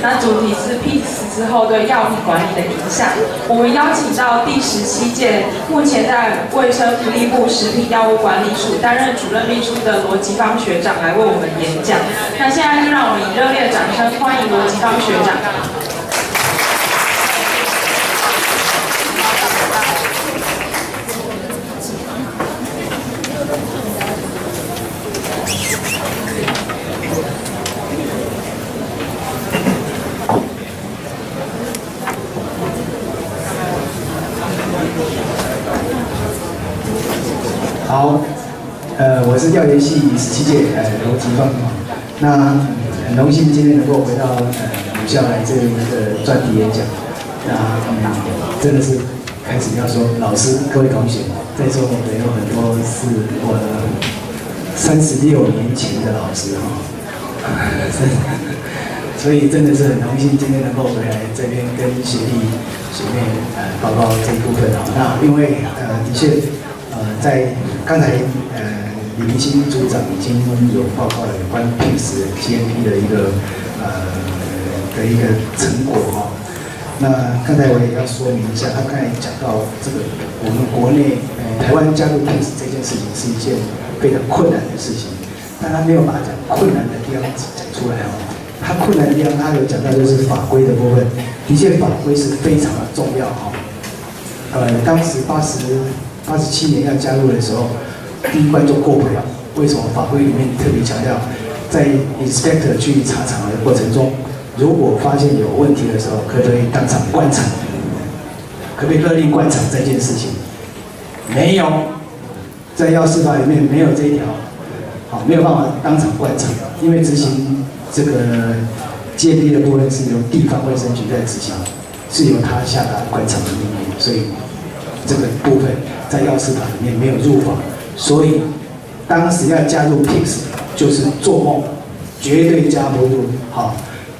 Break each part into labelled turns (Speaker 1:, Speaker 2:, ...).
Speaker 1: 那主题是 PICS 之后对药品管理的影响。我们邀请到第17届，目前在卫生福利部食品药物管理署担任主任秘书的罗吉芳学长来为我们演讲。那现在就让我们以热烈的掌声欢迎罗吉芳学长。
Speaker 2: 好，我是药研系17届罗吉芳，那很荣幸今天能够回到母校来这个专题演讲。那真的是开始要说，老师各位同学，在座的有很多是我36年前的老师所以真的是很荣幸今天能够回来这边跟学弟学妹报告这一部分那因为的确。在刚才李明星组长已经有报告了有关 PICS GMP 的一个成果那刚才我也要说明一下，他刚才讲到这个我们国内台湾加入 PICS 这件事情是一件非常困难的事情，但他没有把讲困难的地方讲出来他困难的地方他有讲到就是法规的部分，的确法规是非常的重要当时87年要加入的时候，第一关就过不了。为什么？法规里面特别强调，在 inspector 去查厂的过程中，如果发现有问题的时候，可不可以当场关厂？可不可以勒令关厂这件事情？没有，在药事法里面没有这一条，没有办法当场关厂，因为执行这个 GMP 的部分是由地方卫生局在执行，是由他下达关厂的命令，所以这个部分。在药事法里面没有入法，所以当时要加入 PICS 就是做梦，绝对加不入。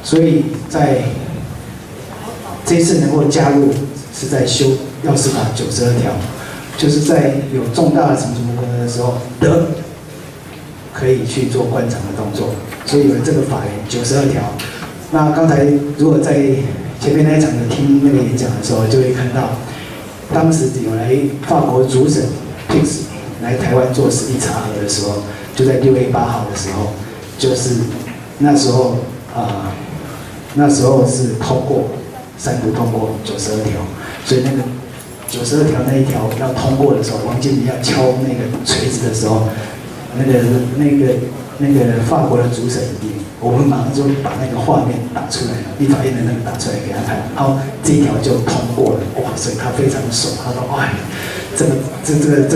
Speaker 2: 所以在这次能够加入是在修药事法92条，就是在有重大的程序不合的时候，可以去做关厂的动作，所以有这个法源92条。那刚才如果在前面那一场的听那个演讲的时候，就会看到。当时有来法国主审 PICS 来台湾做实地查核的时候，就在6月8号的时候，就是那时候是通过3读通过92条，所以那个92条那一条要通过的时候，王经理要敲那个锤子的时候，那个法国的主审我们马上就把那个画面打出来了，立法院的那个打出来给他看，然后这一条就通过了，哇！所以他非常爽，他说：“哎，这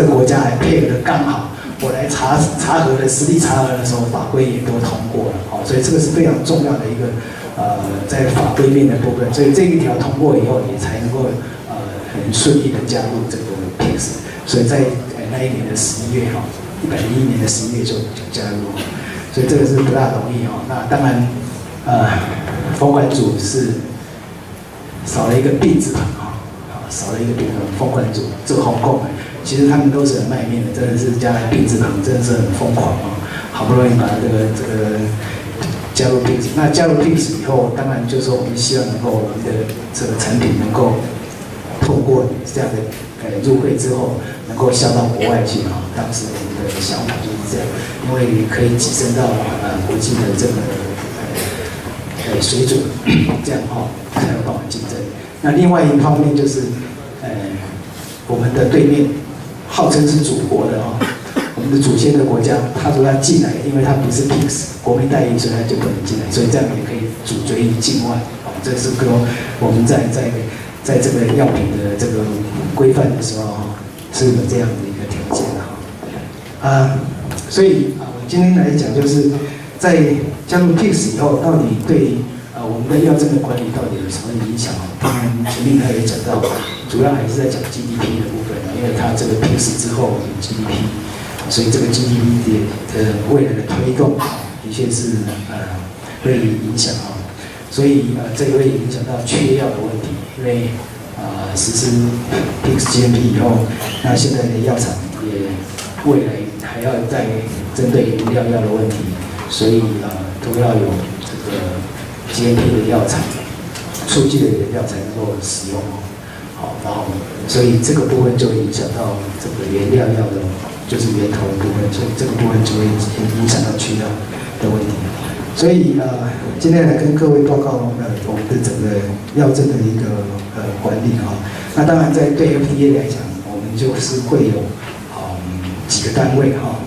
Speaker 2: 个国家还配合的刚好，我来查核的实地查核的时候，法规也都通过了，所以这个是非常重要的一个在法规面的部分，所以这一条通过以后，也才能够很顺利的加入这个 PICS， 所以在那一年的11月101年的11月就加入。”所以这个是不大容易那当然，封管组是少了一个病字旁少了一个病字旁。封管组这个红控，其实他们都是很卖命的，真的是加了病字旁，真的是很疯狂好不容易把这个加入 PICS， 那加入 PICS 以后，当然就是说我们希望能够我们的这个产品能够透过这样的入会之后，能够销到国外去当时我们的想法就是这样，因为可以跻身到国际的这个水准，这样才有办法竞争。那另外一方面就是我们的对面号称是祖国的我们的祖先的国家，他说要进来，因为他不是 PICS 国民待遇，所以他就不能进来，所以这样也可以阻绝于境外这是跟我们在这个药品的这个规范的时候是有这样的一个条件所以我今天来讲就是在加入 PICS 以后，到底对我们的药证的管理到底有什么影响当然前面他也讲到，主要还是在讲 GDP 的部分因为它这个 PICS 之后有 GDP， 所以这个 GDP 的未来的推动的确是会影响所以这个会影响到缺药的问题，因为实施 PICS GMP 以后，那现在的药厂也未来还要再针对原料药的问题，所以都要有这个 GMP 的药厂、出具的原料才能够使用。好，然后所以这个部分就影响到这个原料药的，就是源头的部分，所以这个部分就会影响到去料的问题。所以今天来跟各位报告我们的整个药证的一个管理哈。那当然在对 FDA 来讲，我们就是会有几个单位哈。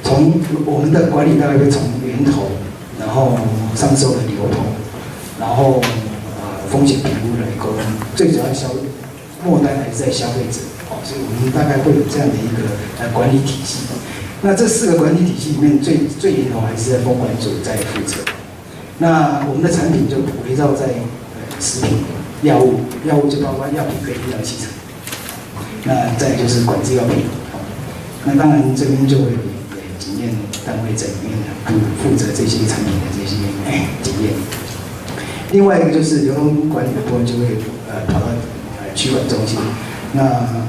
Speaker 2: 从我们的管理大概会从源头，然后上售的流通，然后风险评估来沟通，最主要末端还是在消费者哦，所以我们大概会有这样的一个管理体系。那这4个管理体系里面最源头还是在风管组在负责。那我们的产品就围绕在食品、药物就包括药品跟医疗器材。那再就是管制药品。那当然这边就会有检验单位在里面负责这些产品的这些检验。另外一个就是流通管理的部分就会跑到区管中心。那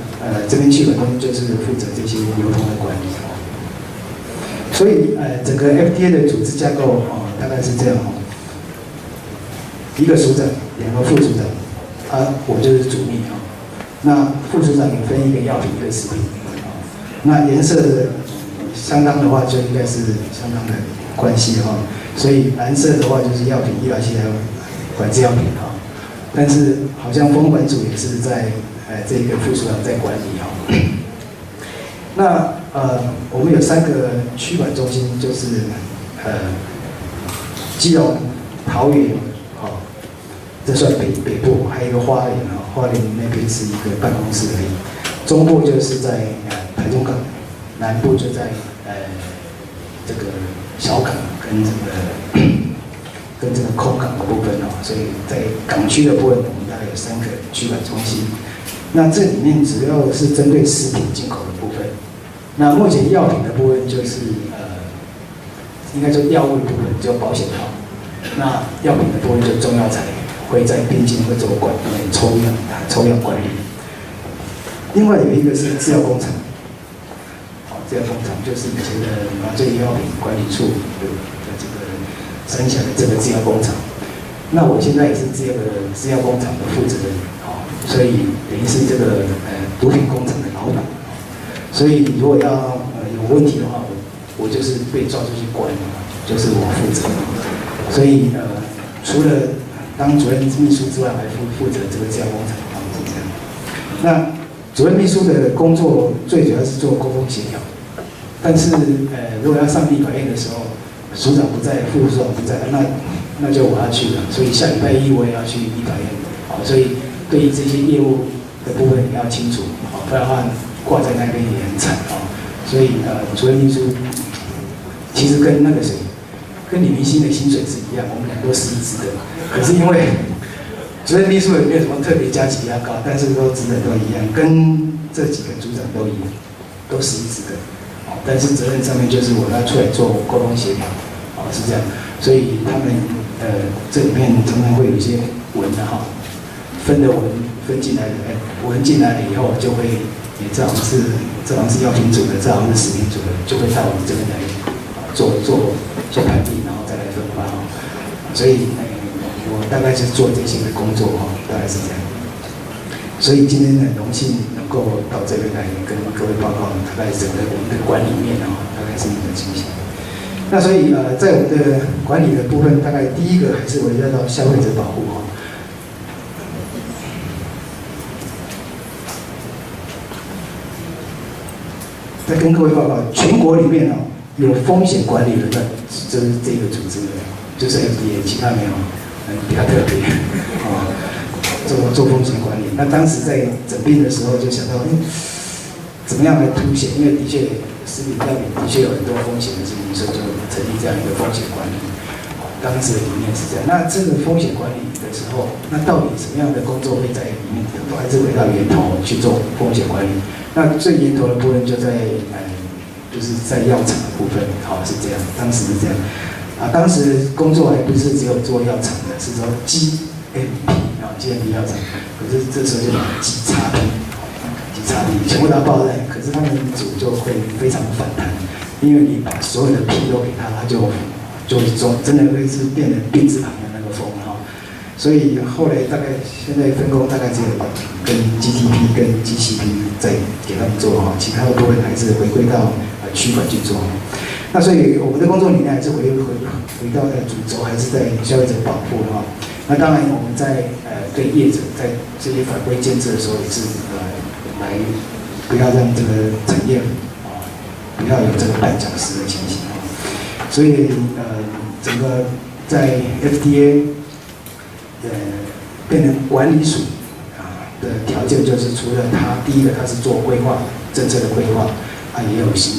Speaker 2: 这边区管中心就是负责这些流通的管理。所以整个 FDA 的组织架构大概是这样一个署长，2个副署长，我就是主秘那副署长也分一个药品一个食品那颜色相当的话就应该是相当的关系所以蓝色的话就是药品、医疗器材、管制药品但是好像风管组也是在这个副署长在管理那我们有3个区管中心，就是基隆、桃园，这算北部，还有一个花莲花莲那边是一个办公室而已。中部就是在台中港，南部就在这个小港跟这个空港的部分所以在港区的部分，我们大概有3个区管中心。那这里面主要是针对食品进口的部分。那目前药品的部分就是应该说药物的部分就保险套，那药品的部分就中药材会在边境会做抽样管理。另外有一个是制药工厂，制药工厂就是以前的麻醉药品管理处的这个三峡的这个制药工厂。那我现在也是这个制药工厂的负责人，所以等于是这个毒品工厂的老板。所以如果要有问题的话，我就是被抓出去关，就是我负责。所以除了当主任秘书之外，还负责这个制药工厂是这样。那主任秘书的工作最主要是做沟通协调，但是如果要上立法院的时候，署长不在，副署长不在，那就我要去了。所以下礼拜一我也要去立法院，所以对于这些业务的部分你要清楚，不然的话挂在那边也很惨所以主任秘书其实跟那个谁，跟李明星的薪水是一样，我们俩都11职的。可是因为主任秘书也没有什么特别加级比较高，但是都职能都一样，跟这几个组长都一样，都11职的。但是责任上面就是我要出来做沟通协调，是这样。所以他们这里面常常会有一些文分的文分进来的，文进来了以后就会这好像是药品组的，这好像是食品组的，就会到我们这边来做排比，然后再来分发所以我大概是做这些的工作大概是这样。所以今天很荣幸能够到这边来跟各位报告，大概整个我们的管理面大概是一个情形。那所以在我们的管理的部分，大概第一个还是围绕到消费者保护再跟各位报告，全国里面有风险管理的，就是这个组织的，就是 FDA， 其他没有，比较特别做风险管理。那当时在整并的时候就想到，怎么样来凸显？因为的确食品药品的确有很多风险的情形，所以就成立这样一个风险管理。当时的理念是这样。那这个风险管理的时候，那到底什么样的工作会在里面？都还是回到源头去做风险管理。那最源头的部分就在就是在药厂的部分，是这样。当时是这样。当时工作还不是只有做药厂的，是说 GMP 药厂。可是这时候就把 GXP 全部都报在，可是他们组就会非常反弹，因为你把所有的 P 都给他，他就真的会是变成病字旁的那个风所以后来大概现在分工大概只有跟 GTP 跟 GCP 在给他们做哈，其他的部分还是回归到区管去做。那所以我们的工作理念还是回到主轴，还是在消费者保护哈。那当然我们在对业者在这些法规建设的时候，也是来不要让这个产业不要有这个绊脚石的情形啊。所以整个在 FDA 变成管理署的条件，就是除了它第一个它是做规划政策的规划也有行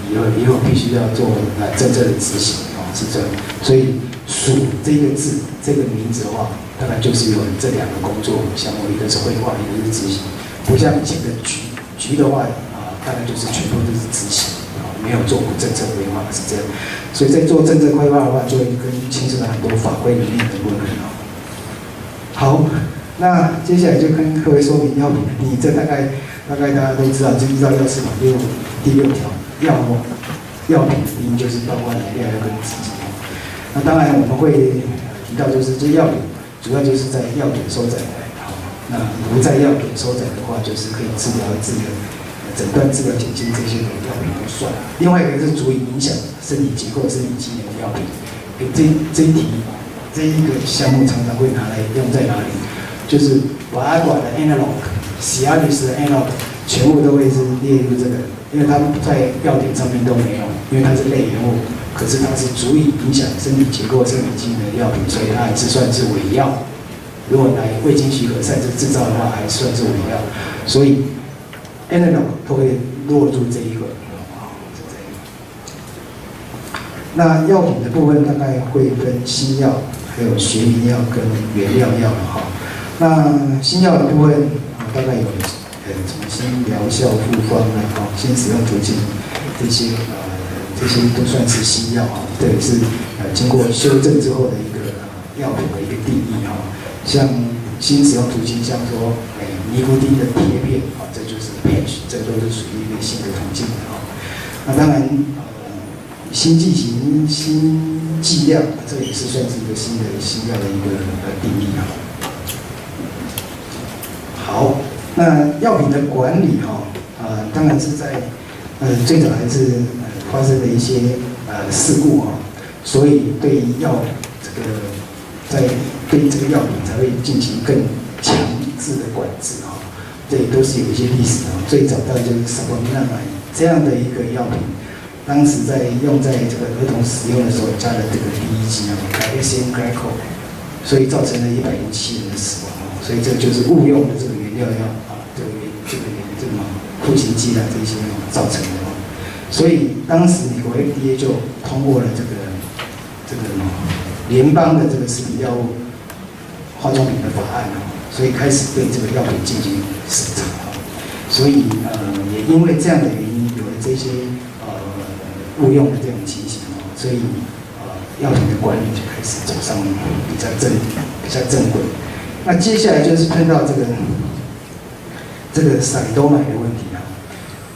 Speaker 2: 也有必须要做政策的执行是这样。所以署这个字这个名字的话，大概就是有这两个工作项目，一个是规划，一个是执行。不像以前的局的话大概就是全部都是执行没有做过政策规划是这样。所以在做政策规划的话，就会牵涉到很多法规里面的问题好，那接下来就跟各位说明药品的定义，这大概大家都知道，就依照药事法第6条，药品的定义就是包括原料跟制剂。那当然我们会提到，就是这药品主要就是在药品收载那不在药品收载的话，就是可以治疗诊断、治疗、减轻这些的药品不算。另外一个是足以影响身体结构、身体机能的药品。这一个项目常常会拿来用在哪里？就是把管的 analog、Cialis 的 analog 全部都会是列入这个，因为它在药典上面都没有，因为它是类原物，可是它是足以影响身体结构、身体机能的药品，所以它还是算是伪药。如果来未经许可擅自制造的话，还算是伪药。所以 analog 都会落入这一个。那药品的部分大概会分新药。还有学名药跟原料药哈。那新药的部分大概有什么新疗效复方新使用途径这些都算是新药这也是经过修正之后的一个药品的一个定义像新使用途径，像说尼古丁的贴片这就是 patch， 这都是属于一个新的途径那当然新剂型、新剂量，这也是算是一个新药的一个定义好，那药品的管理当然是在最早还是发生了一些事故所以对药对这个药品才会进行更强制的管制这也都是有一些历史最早大概就是萨博米纳买这样的一个药品。当时用在这个儿童使用的时候，加了这个第一剂SM glycol， 所以造成了107人的死亡所以这就是误用的这个原料药这个库欣剂这些造成的所以当时美国 FDA 就通过了这个联邦的这个食品药物化妆品的法案所以开始对这个药品进行审查所以也因为这样的原因，有了这些误用的这种情形所以药品的管理就开始走上比较正轨。那接下来就是碰到这个闪兜买的问题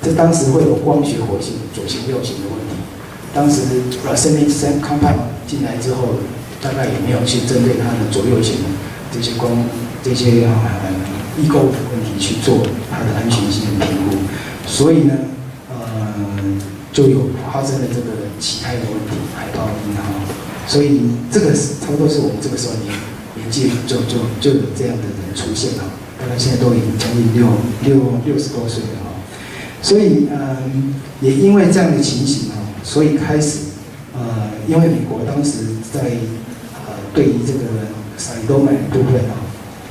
Speaker 2: 这当时会有光学活性左型右型的问题。当时 racemic compound 进来之后，大概也没有去针对它的左右型这些异构的问题去做它的安全性的评估，所以呢就有发生了这个其他的问题，海豹音所以这个差不多是我们这个时候年纪就有这样的人出现大概现在都已经将近60多岁了所以也因为这样的情形所以开始因为美国当时在对于这个闪兜买的部分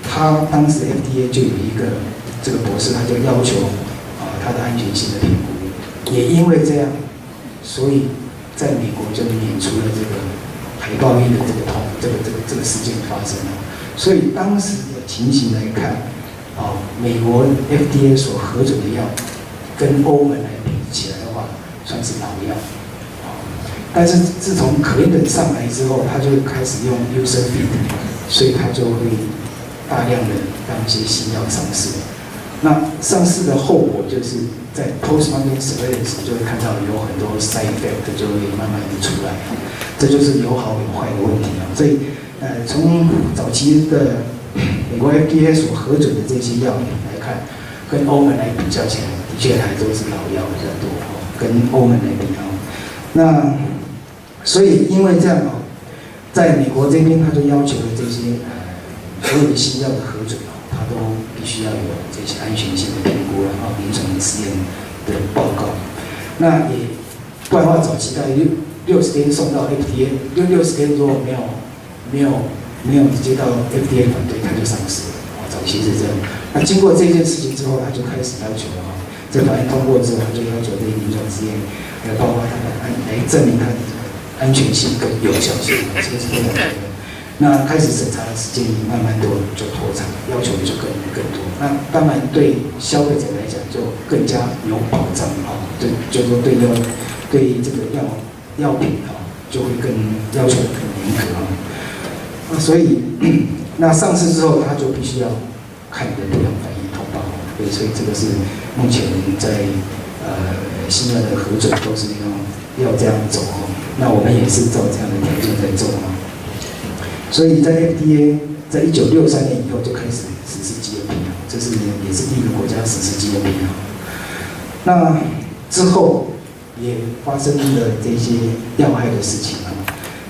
Speaker 2: 他当时 FDA 就有一个这个博士，他就要求它的安全性的评估。也因为这样，所以在美国就免除了这个海豹音的这个事件发生所以当时的情形来看，美国 FDA 所核准的药跟欧盟来比起来的话，算是老药。但是自从可印的上来之后，他就开始用 user feed， 所以他就会大量的让一些新药上市。那上市的后果就是在 post-market surveillance 就会看到有很多 side effect 就会慢慢的出来，这就是有好有坏的问题所以从早期的美国 FDA 所核准的这些药品来看，跟欧盟来比较起来，的确还都是老药比较多哦，跟欧盟来比哦。那所以因为这样哦，在美国这边他就要求的这些所有的新药的核准哦，它都必须要有这些安全性的评估然后临床实验的报告。那也不然的话，早期大概60天送到 FDA，60天如果没有接到 FDA 反对，它就上市了。早期是这样。那经过这件事情之后，他就开始要求了哈，这法案通过之后，他就要求这些临床实验，包括它的来证明它的安全性跟有效性，这个是非常重要的。那开始审查的时间慢慢就拖长，要求就更多。那当然对消费者来讲就更加有保障啊，就说对这个药品啊，就会更要求更严格啊。那所以那上市之后，他就必须要看你的不良反应通报，对，所以这个是目前在新药的核准都是要这样走哦。那我们也是照这样的条件在做啊。所以在 FDA 在1963年以后就开始实施 GMP 啊，这是也是第一个国家实施 GMP 啊。那之后也发生了这些药害的事情啊，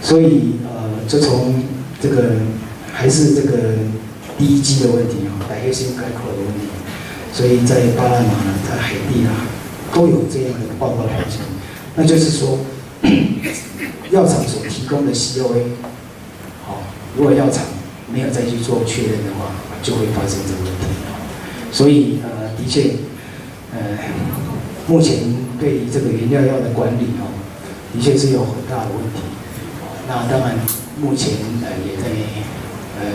Speaker 2: 所以就从这个还是这个第一剂的问题啊，白黑星概括的问题，所以在巴拿马呢，在海地啊，都有这样的报告发现，那就是说，药厂所提供的 COA， 好，如果药厂没有再去做确认的话，就会发生这个问题。所以的确，目前对于这个原料药的管理的确是有很大的问题。那当然，目前也在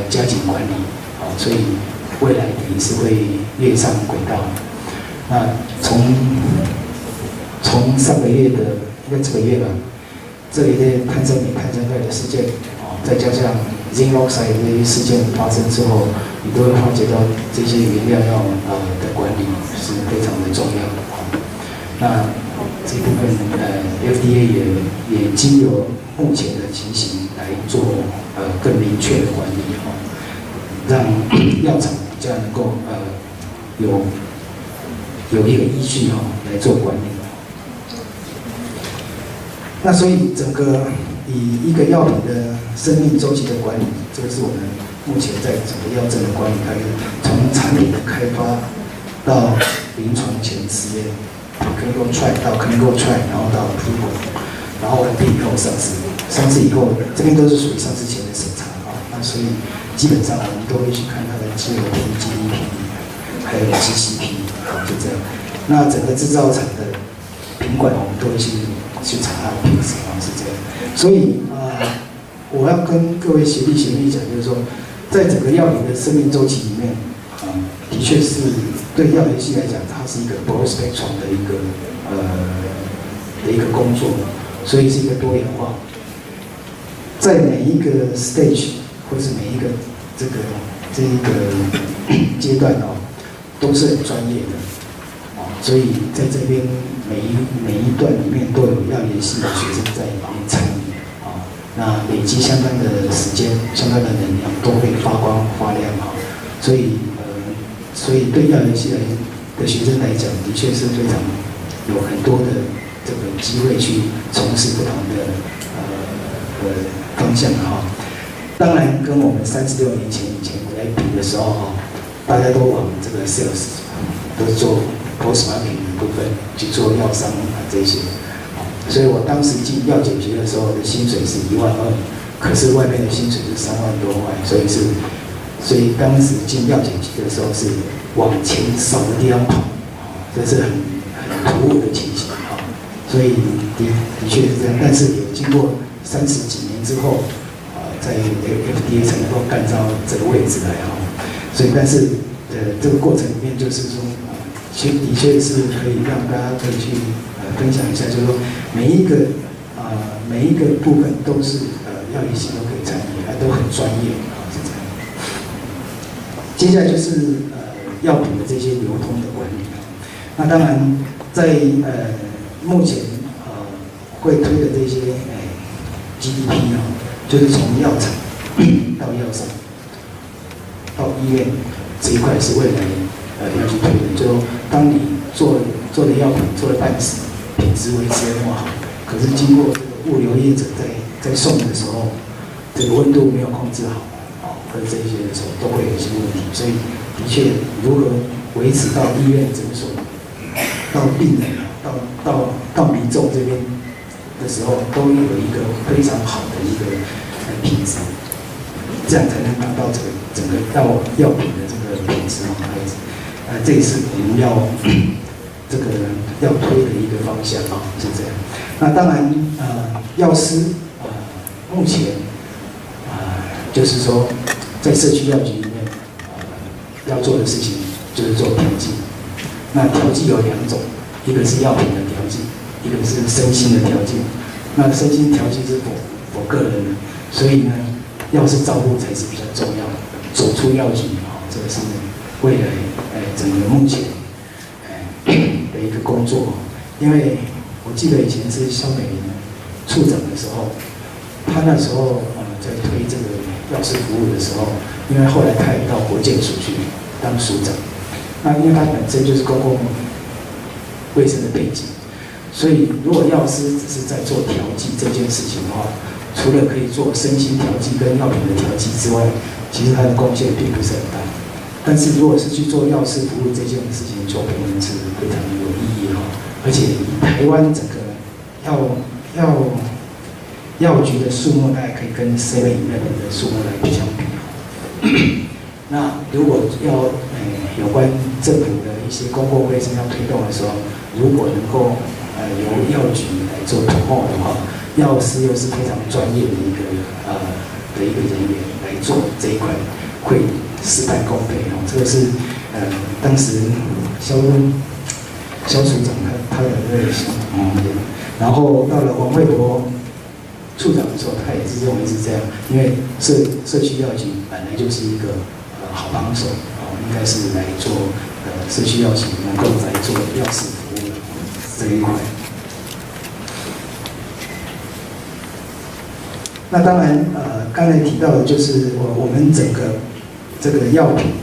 Speaker 2: 加紧管理，所以未来也是会越上轨道。那从上个月的应该这个月吧，这个月碳酸镁、碳酸钙的事件，再加上 zinc oxide 这些事件发生之后，你都会发觉到这些原料药的管理是非常的重要。那这部分FDA 也经由目前的情形来做更明确的管理让药厂比较能够有一个依据来做管理。那所以整个以一个药品的生命周期的管理，这个是我们目前在整个药证的管理开始，从产品的开发到临床前实验 ，clinical trial 到 clinical trial， 然后到 approval， 然后完毕以后上市，上市以后这边都是属于上市前的审查那所以基本上我们都会去看它的 GLP、GDP， 还有 GCP， 就这样。那整个制造厂的品管我们都会去查它的品质是这样。所以我要跟各位学弟讲，就是说，在整个药品的生命周期里面，的确是对药理系来讲，它是一个 broad spectrum 的一个工作，所以是一个多元化，在每一个 stage 或是每一个这一个阶段都是很专业的所以在这边每一段里面都有药理系的学生在里面参与那累积相当的时间、相当的能量，都会发光发亮所以对药理系的学生来讲，的确是非常有很多的这个机会去从事不同的方向当然，跟我们36年前以前来比的时候大家都往这个 sales 都做 post marketing 的部分去做药商这些。所以我当时进药检局的时候的薪水是12000，可是外面的薪水是3万多块，所以当时进药检局的时候是往钱少的地方跑，这是很突兀的情形所以的确是这样，但是也经过30几年之后在 FDA 才能够干到这个位置来所以但是这个过程里面就是说的确是可以让大家可以去分享一下，就是说每一个部分都是药理系都可以参与，都很专业是这样。接下来就是药品的这些流通的管理那当然在目前会推的这些GDP就是从药厂到药商、到医院这一块是未来要去推的。就说当你做的药品做了半死，品质维持的那么好，可是经过这个物流业者在送的时候，这个温度没有控制好，或者这一些的时候都会有一些问题。所以的确，如何维持到医院诊所、到病人、到民众这边的时候，都有一个非常好的一个品质，这样才能达到整个药品的这个品质这也是我们要推的一个方向是这样。那当然药师目前就是说在社区药局里面要做的事情就是做调剂。那调剂有两种，一个是药品的调剂，一个是身心的调剂。那身心调剂是我个人的，所以呢，药师照顾才是比较重要的。走出药局这个是未来整个目前的一个工作。因为我记得以前是肖美玲处长的时候，他那时候在推这个药师服务的时候，因为后来他也到国健署去当署长。那因为他本身就是公共卫生的背景，所以如果药师只是在做调剂这件事情的话，除了可以做身心调剂跟药品的调剂之外，其实他的贡献并不是很大。但是如果是去做药师服务这件事情，就可能是非常有意义而且以台湾整个药局的数目，大概可以跟 7-11的数目来比相比。那如果要有关政府的一些公共卫生要推动的时候，如果能够由药局来做promote的话，药师又是非常专业的一个人员来做这一块，会事半功倍这个是当时肖署长他的热心然后到了王惠国处长的时候，他也是认为是这样，因为社区药局本来就是一个好帮手应该是来做社区药局能够来做药师服务的这一块。那当然刚才提到的就是我们整个这个药品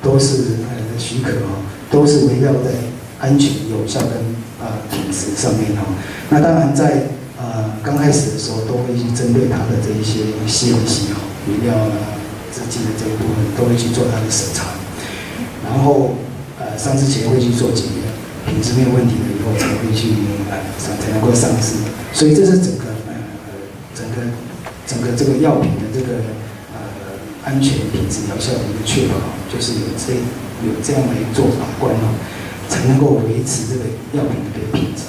Speaker 2: 都是许可都是围绕在安全、有效跟品质上面那当然在刚开始的时候，都会去针对它的这一些CMC原料制剂的这一部分，都会去做它的审查，然后上市前会去做检验，品质没有问题了以后才会去才能够上市。所以这是整个这个药品的这个安全、品质、疗效的一个确保，就是有这样的一个做法关才能够维持这个药品的品质。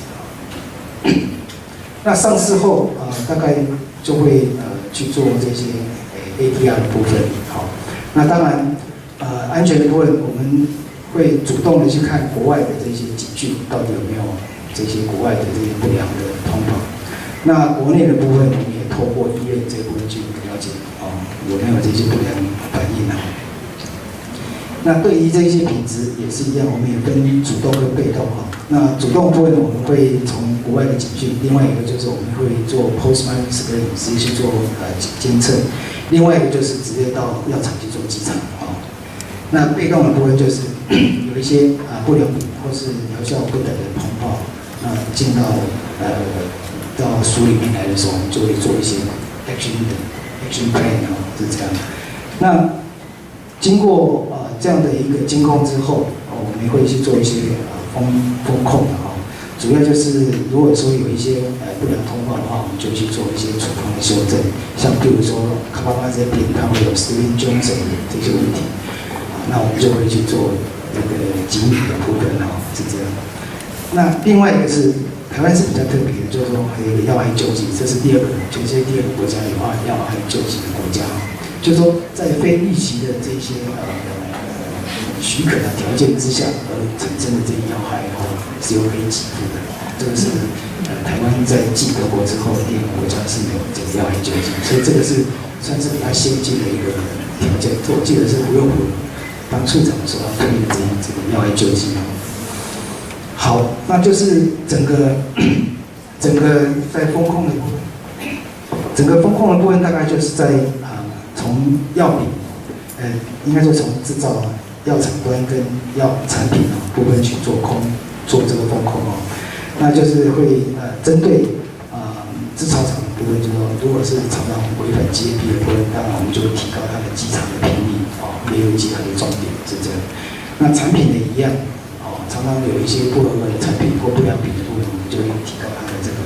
Speaker 2: 那上市后大概就会去做这些ADR 的部分那当然安全的部分我们会主动的去看国外的这些警讯到底有没有这些国外的这些不良的通报。那国内的部分我们也透过医院这部分去了解有没有这些不良反应那对于这些品质也是一样，我们也分主动跟被动那主动部分我们会从国外的警讯，另外一个就是我们会做 post-market screening 直接去做监测，另外一个就是直接到药厂去做稽查那被动的部分就是有一些不良品或是疗效不等的通报，那进到署里面来的时候，我们就会做一些 action plan 是这样。那经过这样的一个监控之后，我们会去做一些风控的主要就是如果说有一些不良通报的话，我们就去做一些处方的修正，像比如说卡巴巴这些病它会有 Steven Johnson 这些问题那我们就会去做那个警语的部分是这样。那另外一个是台湾是比较特别的，就是说还有一个药害救济，这是全世界第二个国家有药害救济的国家就是说在非预期的这些许可的条件之下而产生的这些药害是有可以给付的这个是台湾在继德国之后第二个国家是有这个药害救济，所以这个是算是比较先进的一个条件。我记得是吴永虎当处长的时候推的这个药害救济好，那就是整个在风控的部分，整个风控的部分大概就是在从从药品，应该说从制造药厂端跟药产品部分去做这个风控那就是会针对制造厂的部分，就是说如果是厂商违反 GAP 的部分，当然我们就会提高它的稽查的频率列入稽核的重点是这样。那产品也一样常常有一些不合格的产品或不良品的部分，我们就会提高它的这个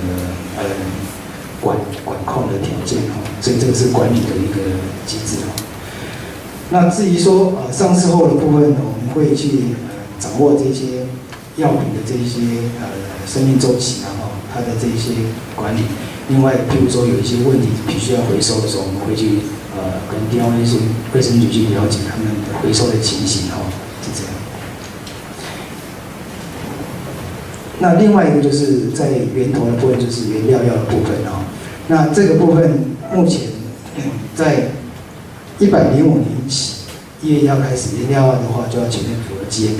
Speaker 2: 管控的条件所以这个是管理的一个机制那至于说上市后的部分，我们会去掌握这些药品的这些生命周期它的这些管理。另外，譬如说有一些问题必须要回收的时候，我们会去跟地方卫生局去了解他们的回收的情形是这样。那另外一个就是在源头的部分，就是原料药的部分那这个部分目前在105年起，1月1号开始，原料药的话就要全面符合 GAP。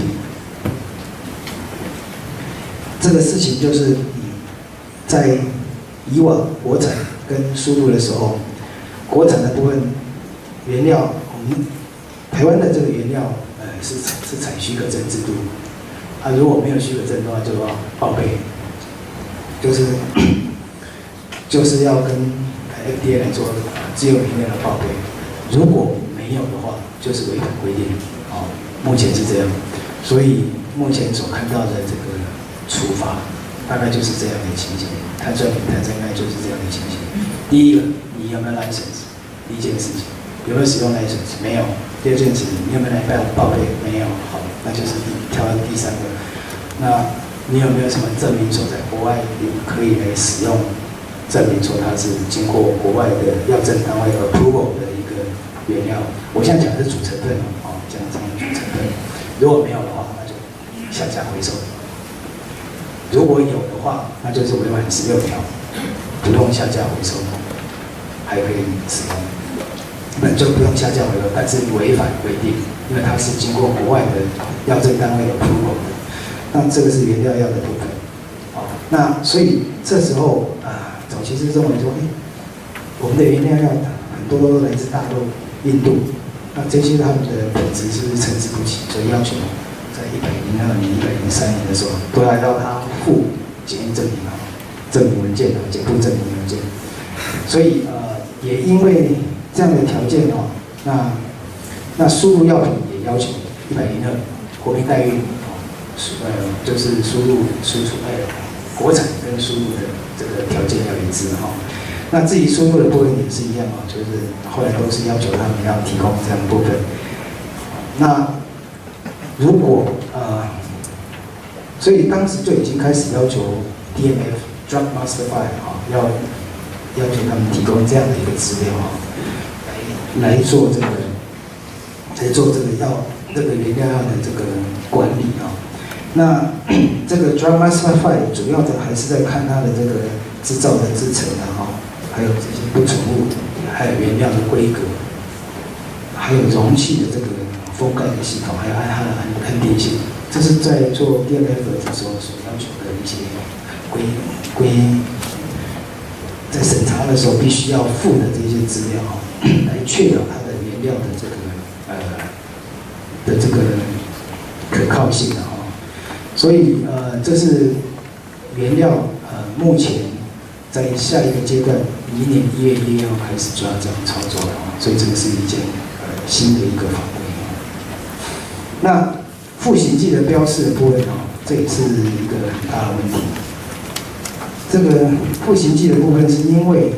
Speaker 2: 这个事情就是在以往国产跟输入的时候，国产的部分原料，我们台湾的这个原料是采许可证制度。如果没有许可证的话，就要报备，就是要跟 FDA 来做自有原料的报备。如果没有的话，就是违反规定。目前是这样，所以目前所看到的这个处罚，大概就是这样的情形。碳酸品、碳酸钙就是这样的情形。第一个，你有没有 license？ 第一件事情，有没有使用 license？ 没有。第二件事情，你有没有来报备？没有。好，那就是跳到第三个。那你有没有什么证明说在国外你可以来使用？证明说它是经过国外的药证单位 approval 的一个原料？我现在讲的是主成分讲的主成分。如果没有的话，那就下架回收。如果有的话，那就是违反16条，不用下架回收，还可以使用。那就不用下架回收，但是违反规定，因为它是经过国外的药证单位的 approval 的。那这个是原料药的部分。那所以这时候早期是认为说，我们的原料药很多都来自大陆、印度，那这些他们的品质是参差不齐，所以要求在102年、103年的时候，都要让他附检验证明文件检部证明文件。所以也因为这样的条件那输入药品也要求102国民待遇就是输出国产跟输入的这个条件要一致那至于输入的部分也是一样就是后来都是要求他们要提供这样的部分。那如果所以当时就已经开始要求 DMF Drug Master File 要求他们提供这样的一个资料来做这个原料药的这个管理那这个 Drug Master File 主要的还是在看它的这个制造的制程还有这些不纯物，还有原料的规格，还有容器的这个封盖的系统，还有它的安定性，这是在做 DMF 的时候所要求的一些在审查的时候必须要附的这些资料来确保它的原料的这个可靠性所以这是原料目前在下一个阶段，明年1月1号开始就要这样操作了所以这个是一件新的一个法规那赋形剂的标示的部分这也是一个很大的问题。这个赋形剂的部分是因为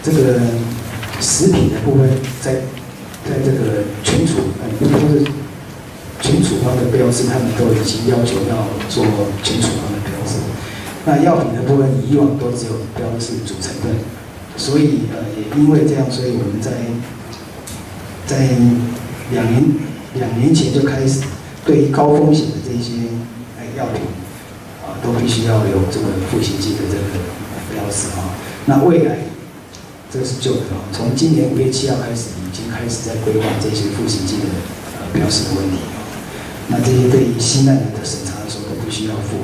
Speaker 2: 这个食品的部分在这个全处都是全处方的标示，他们都已经要求要做全处方的标示。那药品的部分以往都只有标示主成分，所以也因为这样，所以我们在2年前就开始对于高风险的这些药品都必须要有这个赋形剂的这个标示那未来这是旧的从今年5月7号开始，已经开始在规划这些赋形剂的标示的问题那这些对于新案的审查的时候都必须要附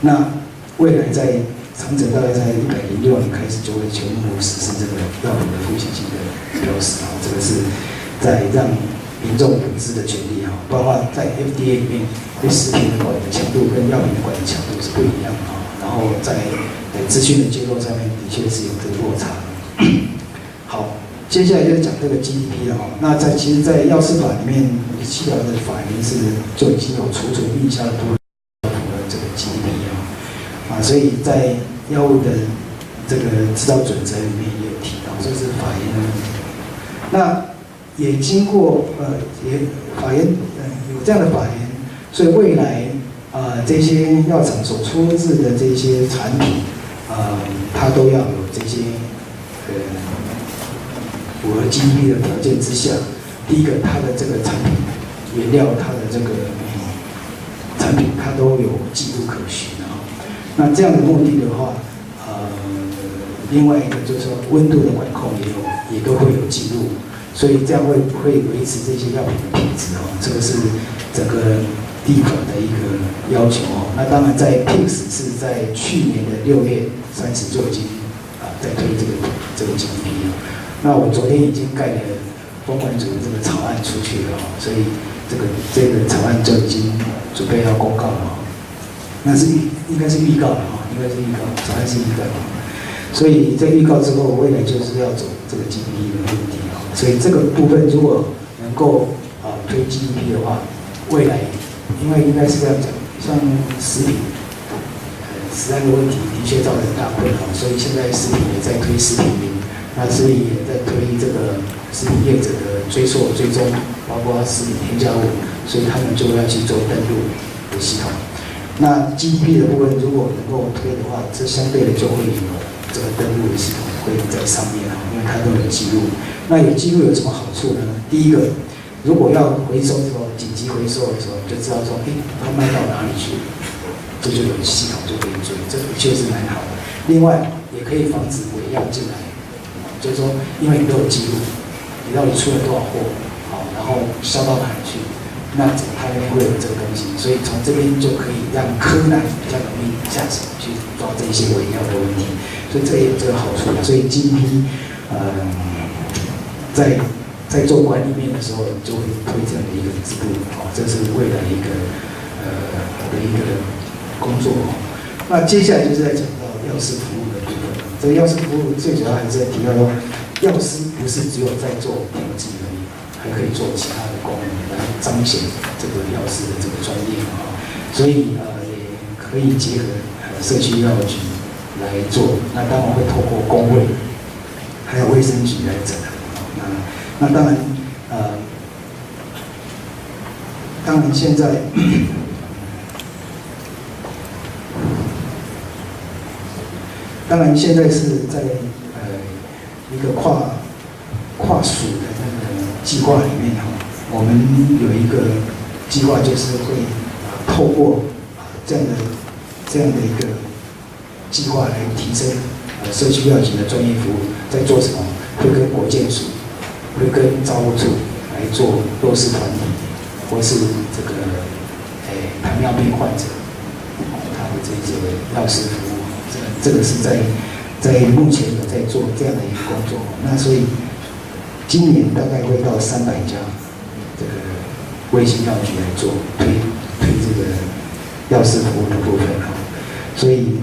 Speaker 2: 那未来在长者大概在106年开始就会全部实施这个药品的风险性的标识啊，这个是在让民众有知的权利啊，包括在 FDA 里面对食品的管理的强度跟药品的管理强度是不一样啊，然后在资讯的接受上面的确是有这个落差的。好，接下来就是讲这个 GDP 了哈。那其实，在药事法里面，7条的法源就已经有储存运销的部分符合这个 GDP 所以在药物的这个制造准则里面也有提到，这是法源的问题。那也经过法源有这样的法源，所以未来这些药厂所出制的这些产品，它都要有这些符合 GDP 的条件之下，第一个它的这个产品原料，它的这个产品它都有记录可循那这样的目的的话，另外一个就是说温度的管控也都会有记录，所以这样会维持这些药品的品质这个是整个立法的一个要求那当然在 PICS 是在去年的6月30就已经在推这个 GDP 那我昨天已经盖了公管组的这个草案出去了所以这个草案就已经准备要公告了那是应该是预告了应该是预告，草案是预告所以在预告之后，未来就是要走这个 GDP 的问题所以这个部分如果能够推 GDP 的话，未来因为应该是这样讲，像食品食安的问题的确造成很大困扰，所以现在食品也在推食品名，那食品也在推这个食品业者的追溯追踪，包括食品添加物，所以他们就要去做登录的系统。那 GDP 的部分如果能够推的话，这相对的就会有这个登录的系统会在上面因为它都有记录。那有记录有什么好处呢？第一个，如果要回收的时候，紧急回收的时候，就知道说，它卖到哪里去，这就有系统就可以追，这确实蛮好的。另外，也可以防止伪药进来，就是说，因为你都有记录，你到底出了多少货，然后销到哪里去。那它那边会有这个更新，所以从这边就可以让柯南比较容易下手去抓这一些伪药的问题，所以这也有这个好处。所以 GDP 在做管理面的时候，就会推这样的一个制度，这是未来一个工作。那接下来就是在讲到药师服务的部分。这个药师服务最主要还是在提到说，药师不是只有在做调剂而已，还可以做其他的功能来彰显这个药师的这个专业所以也可以结合社区药局来做。那当然会透过工会还有卫生局来整合。那当然现在现在是在一个跨属的那个计划里面我们有一个计划，就是会透过这样的一个计划来提升社区药局的专业服务。在做什么？会跟国健署、会跟照护处来做弱势团体，或是这个糖尿病患者他的这些药师服务。这个是在目前有在做这样的一个工作。那所以今年大概会到300家这个卫星药局来做推这个药师服务的部分所以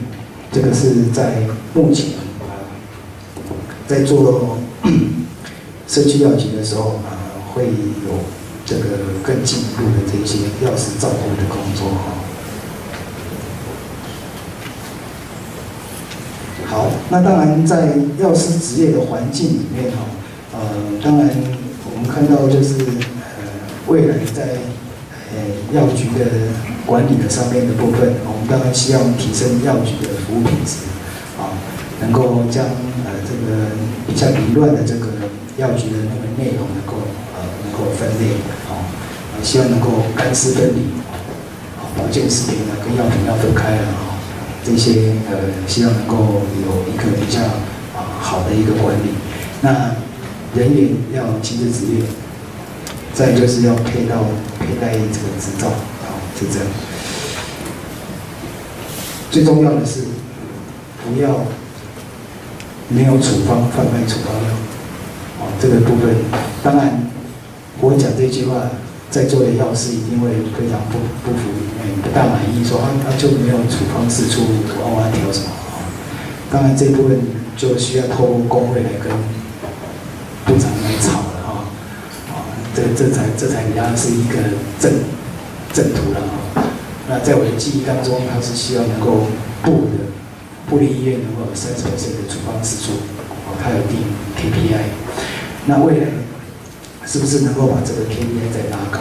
Speaker 2: 这个是在目前在做社区药局的时候会有这个更进一步的这些药师照顾的工作好，那当然在药师职业的环境里面当然我们看到就是未来在药局的管理的上面的部分，我们当然希望提升药局的服务品质能够将这个比较凌乱的这个药局的那个内容能够分类希望能够干湿分离保健食品跟药品要分开这些希望能够有一个比较好的一个管理。那人员要亲自执业，再就是要佩戴这个执照是这样。最重要的是不要没有处方贩卖处方药。这个部分，当然我讲这句话，在座的药师一定会非常不服，不大满意，说就没有处方释出，我要调什么？当然这部分就需要透过工会来跟部长来吵了哈。这才比较是一个正途了哈。那在我的记忆当中，他是希望能够部立医院能够有30%的处方释出，他有定 KPI。那未来是不是能够把这个 KPI 再拉高？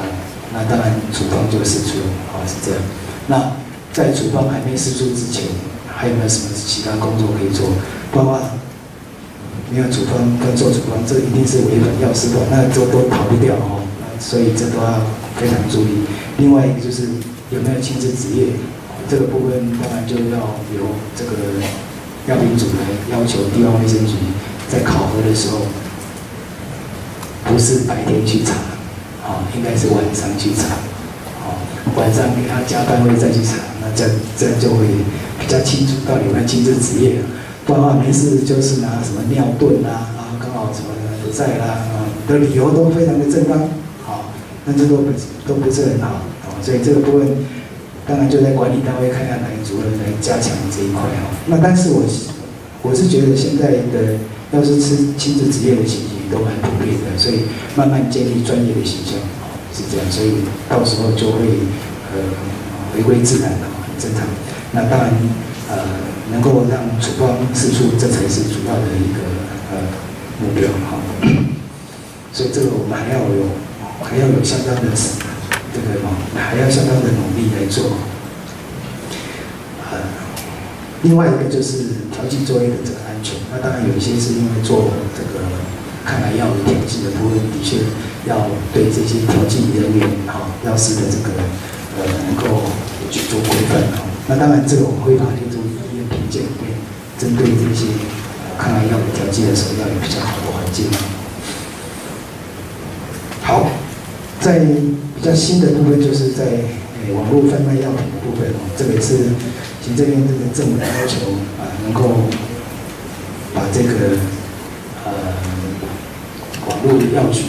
Speaker 2: 那当然处方就释出，是这样。那在处方还没释出之前，还有没有什么其他工作可以做？包括没有处方跟做处方，这一定是违反药师法，那这都逃不掉哦。所以这都要非常注意。另外一个就是有没有亲自执业，这个部分当然就要由这个药品组来要求地方卫生局在考核的时候。不是白天去查，应该是晚上去查，晚上给他加班位再去查，那这样就会比较清楚到底有没有亲自执业，不然的话没事就是拿什么尿遁啦，刚好什么不在啦，的理由都非常的正当，那这都不是很好，所以这个部分当然就在管理单位看看哪个主任来加强这一块那但是我是觉得现在的要是亲自执业的情形。都蛮普遍的，所以慢慢建立专业的形象，是这样，所以到时候就会回归自然了，很正常。那当然能够让处方释出，这才是主要的一个目标所以这个我们还要有相当的这个还要相当的努力来做。另外一个就是调剂作业的这个安全，那当然有一些是因为做这个。抗癌药的调剂的部分，的确要对这些调剂人员药师的这个能够去做规范那当然，这个我们会把这种医院评鉴里面，针对这些抗癌药的调剂的时候，要有比较好的环境好，在比较新的部分，就是在网络贩卖药品的部分这个也是行政院这个政府的要求能够把这个网络药局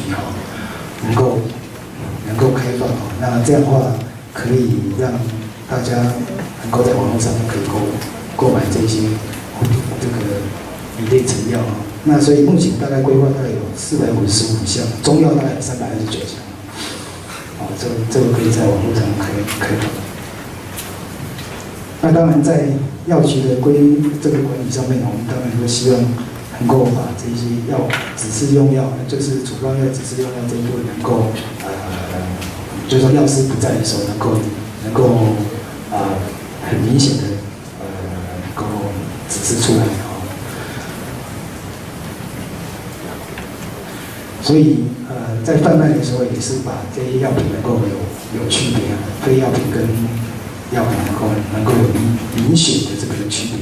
Speaker 2: 能够开放那这样的话可以让大家能够在网络上面可以购买这些这个一类成药那所以目前大概规划大概有455项，中药大概有329项这个可以在网络上开放。那当然在药局的这个管理上面，我们当然会希望。能够把这些药指示用药，就是处方药指示用药这一部分能够就是说药师不在的时候，能够很明显的能够指示出来所以在贩卖的时候也是把这些药品能够有区别非药品跟药品能够有明显的这个区别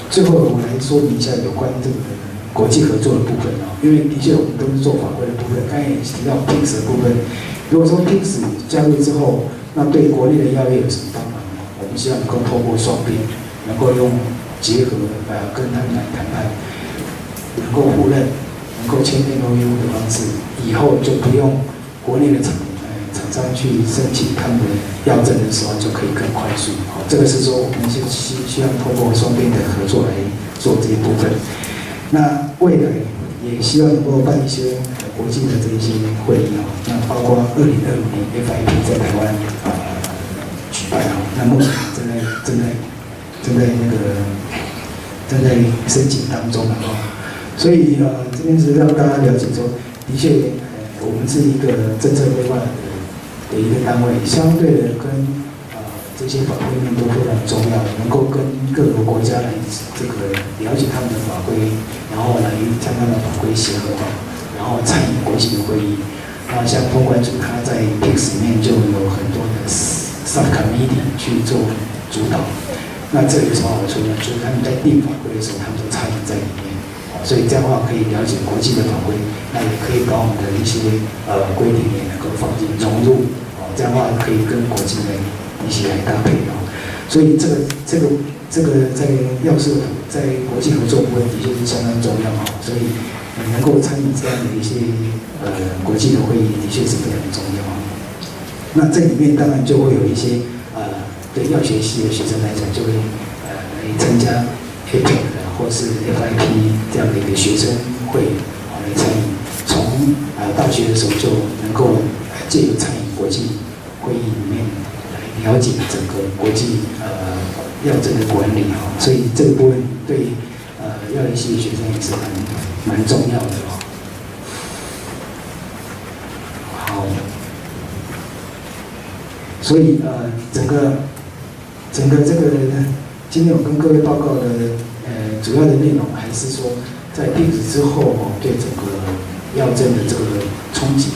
Speaker 2: 最后我来说明一下有关这个国际合作的部分因为的确我们都是做法规的部分，刚才也提到 PICS 的部分。如果说 PICS 加入之后，那对国内的药业有什么帮忙我们希望能够透过双边，能够用结合跟他们来谈判，能够互认，能够签订 MOU 的方式，以后就不用国内的厂商去申请他们的药证的时候就可以更快速。这个是说我们希望透过双边的合作来做这一部分。那未来也希望能够办一些国际的这一些会议那包括2025年 FIP 在台湾举办那目前正在申请当中所以这边是让大家了解说，的确我们是一个政策规划的一个单位，相对的跟这些法规面都非常重要，能够跟各个国家来这个了解他们的法规，然后来将他们的法规协和化，然后参与国际的会议。那像封管组他在 PICS 里面就有很多的 subcommittee 去做主导。那这有什么好处呢？就是他们在定法规的时候，他们都参与在里面。所以这样的话可以了解国际的法规，那也可以把我们的一些规定也能够放进融入这样的话可以跟国际的一起来搭配所以这个这个在药事在国际合作部分的确是相当重要哈，所以能够参与这样的一些国际的会议，的确是非常重要。那这里面当然就会有一些对药学系的学生来讲，就会来参加 APEC 或是 FIP 这样的一个学生会来参与，从大学的时候就能够借由参与国际会议里面来了解整个国际药证的管理哈，所以这个部分对药理系的学生也是蛮重要的哦。好，所以整个这个今天我跟各位报告的主要的内容还是说，在病死之后哦，对整个药证的这个冲击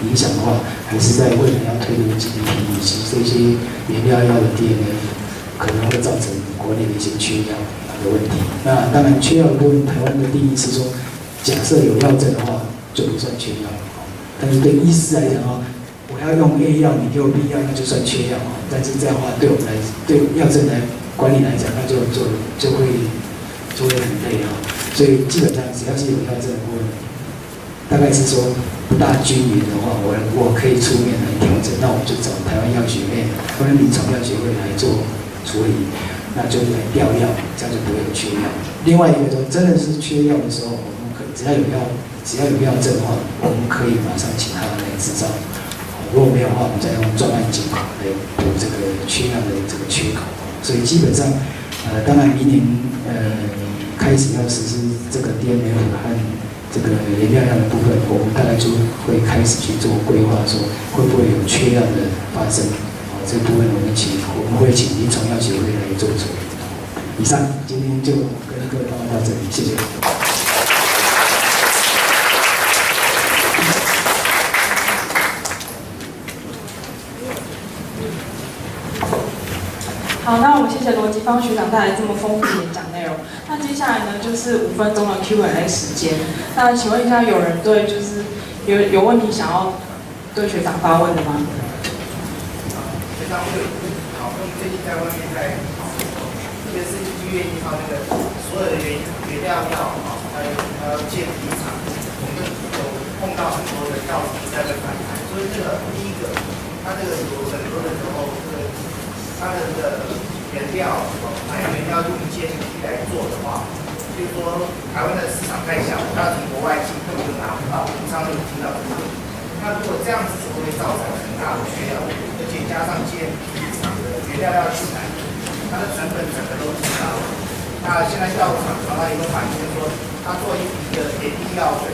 Speaker 2: 影响的话，还是在未来要推动 GDP 以及这些原料药的 DNA。可能会造成国内的一些缺药的问题。那当然，缺药的部分，台湾的定义是说，假设有药证的话，就不算缺药。但是对医师来讲哦，我要用 A 药，你给我 B 药，那就算缺药。但是这样的话，对我们来，对药证来管理来讲，那就会很累啊。所以基本上只要是有药证的部分，大概是说不大均匀的话，我可以出面来调整。那我们就找台湾药学会或者临床药学会来做处理，那就来调药，这样就不会有缺药。另外一个说，真的是缺药的时候，我们只要有药证的话，我们可以马上请他来制造。如果没有的话，我们再用专案进口来补这个缺药的这个缺口。所以基本上，当然明年开始要实施这个 DMF 和这个原料药的部分，我们大概就会开始去做规划，说会不会有缺药的发生。这部分我们会请临床药协会来做处理。以上，今天就跟各位报告到这里，谢谢。
Speaker 1: 好，那我们谢谢罗吉芳学长带来这么丰富的演讲内容。那接下来呢，就是5分钟的 Q&A 时间。那请问一下，有人对就是有问题想要对学长发问的吗？
Speaker 3: 学长，好，因为最近在外面在讨论，特别是1月1号那个所有的原料药还有建皮厂，我们有碰到很多的药厂在反弹，所以这个第一个，它这个有很多的时候，它的原料拿原料用建皮来做的话，就是说台湾的市场太小，要从国外进根本就拿不到，平常有听到这个。那如果这样子会造成很大的缺药，而且加上建皮厂的原料要进来，它的成本整个都提高了。那现在药厂常常有个反应说，他做一瓶的点滴药水，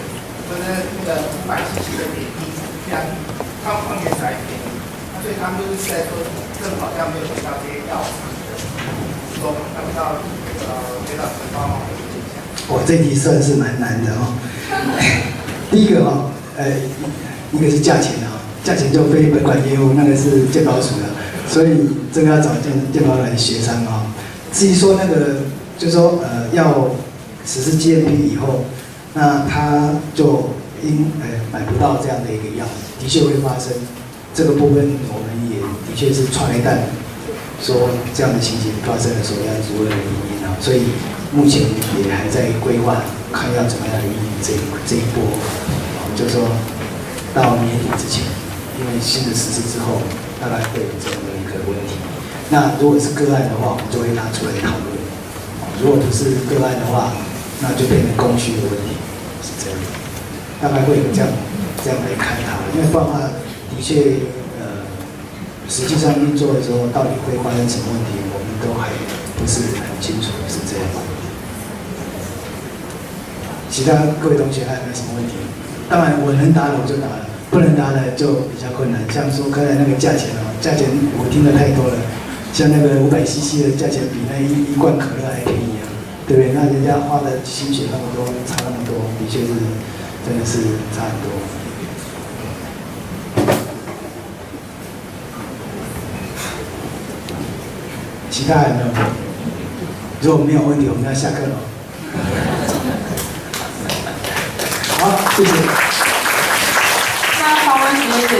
Speaker 3: 或者那个500cc的点滴，这样抗黄原才便宜。那所以他们就是在说，政府好像没有听到这些药厂的说法，那不知道学长能帮忙回应一下。
Speaker 2: 我这题算是蛮难的哦。第一个哦，一个是价钱啊，价钱就非本管业务，那个是健保署的，所以这个要找健保来协商啊。至于说那个，就是说要实施 GMP 以后，那他就买不到这样的一个药，的确会发生。这个部分我们也的确是创一弹，说这样的情形发生的时候要如何来应对啊。所以目前也还在规划，看要怎么样来应对这一波，就是说。到年底之前，因为新的实施之后，大概会有这样的一个问题。那如果是个案的话，我们就会拿出来讨论；如果不是个案的话，那就变成供需的问题，是这样。大概会有这样来看它，因为不然的话，的确，实际上运作的时候，到底会发生什么问题，我们都还不是很清楚，是这样。其他各位同学还有没有什么问题？当然，我能答的我就答了，不能答的就比较困难。像说刚才那个价钱哦，价钱我听的太多了，像那个500cc的价钱比那一罐可乐还便宜啊，对不对？那人家花的心血那么多，差那么多，的确是真的是差很多。其他有没有？如果没有问题，我们要下课了。好，谢谢。
Speaker 1: 那访问时间结束。